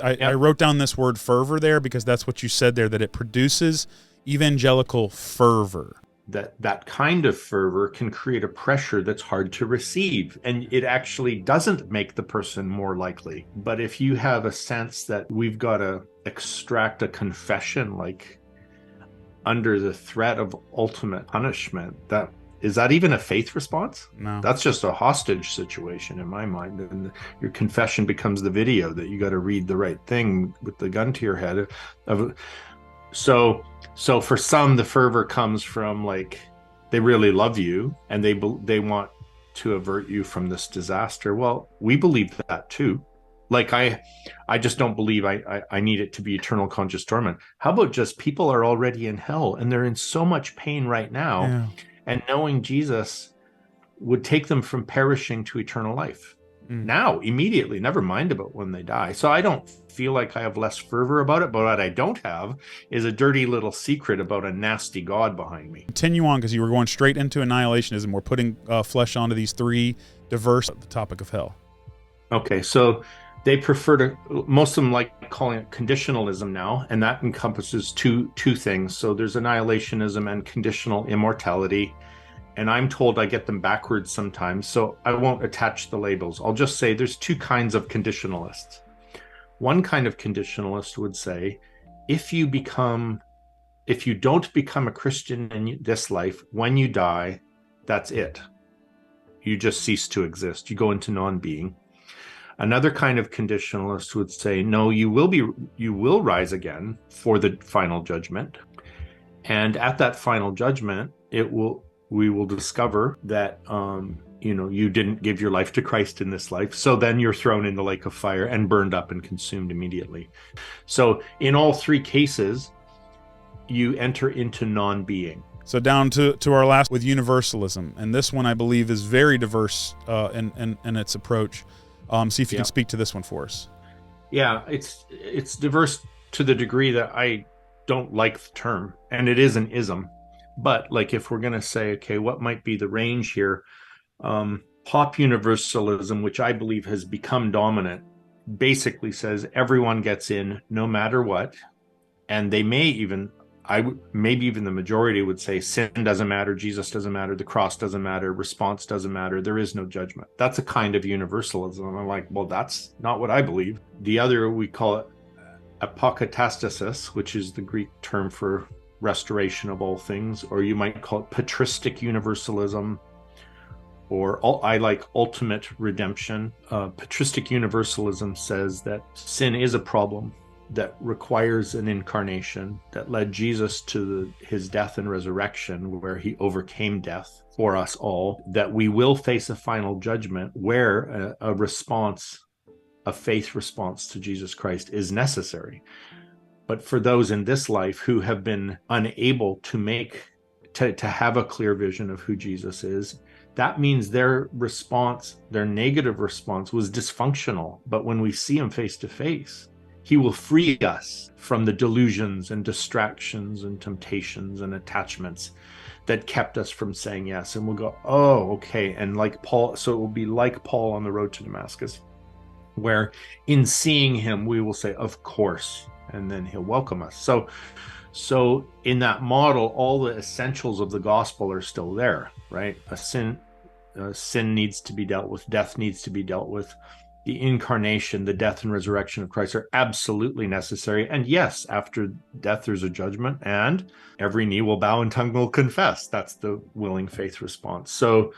I wrote down this word fervor there because that's what you said there, that it produces evangelical fervor. That kind of fervor can create a pressure that's hard to receive, and it actually doesn't make the person more likely. But if you have a sense that we've got to extract a confession, like under the threat of ultimate punishment, is that even a faith response? No. That's just a hostage situation in my mind. And your confession becomes the video that you got to read the right thing with the gun to your head. So for some, the fervor comes from, like, they really love you and they want to avert you from this disaster. Well, we believe that too. Like, I just don't believe I need it to be eternal conscious torment. How about just people are already in hell and they're in so much pain right now, Yeah. and knowing Jesus would take them from perishing to eternal life now, immediately, never mind about when they die. So I don't feel like I have less fervor about it, but what I don't have is a dirty little secret about a nasty God behind me. Continue on, because you were going straight into annihilationism. We're putting flesh onto these three diverse, the topic of hell. Okay, so they prefer to, most of them like calling it conditionalism now, and that encompasses two things. So there's annihilationism and conditional immortality. And I'm told I get them backwards sometimes, so I won't attach the labels. I'll just say there's two kinds of conditionalists. One kind of conditionalist would say, if you don't become a Christian in this life, when you die, that's it. You just cease to exist. You go into non-being. Another kind of conditionalist would say, no, you will rise again for the final judgment. And at that final judgment, we will discover that you didn't give your life to Christ in this life. So then you're thrown in the lake of fire and burned up and consumed immediately. So in all three cases, you enter into non-being. So down to our last with Universalism. And this one, I believe, is very diverse in its approach. See if you can speak to this one for us. Yeah, it's diverse to the degree that I don't like the term, and it is an ism. But, like, if we're going to say, okay, what might be the range here? Pop universalism, which I believe has become dominant, basically says everyone gets in no matter what. And they may even, maybe even the majority would say sin doesn't matter, Jesus doesn't matter, the cross doesn't matter, response doesn't matter, there is no judgment. That's a kind of universalism. I'm like, well, that's not what I believe. The other, we call it apokatastasis, which is the Greek term for restoration of all things, or you might call it patristic universalism, or I like ultimate redemption. Patristic universalism says that sin is a problem that requires an incarnation that led Jesus to his death and resurrection, where he overcame death for us all, that we will face a final judgment where a faith response to Jesus Christ is necessary. But for those in this life who have been unable to have a clear vision of who Jesus is, that means their negative response was dysfunctional. But when we see him face to face, he will free us from the delusions and distractions and temptations and attachments that kept us from saying yes. And we'll go, oh, okay. And like Paul, so it will be like Paul on the road to Damascus, where in seeing him, we will say, of course, and then he'll welcome us. So in that model, all the essentials of the gospel are still there, right? Sin needs to be dealt with. Death needs to be dealt with. The incarnation, the death and resurrection of Christ are absolutely necessary. And yes, after death, there's a judgment, and every knee will bow and tongue will confess. That's the willing faith response. So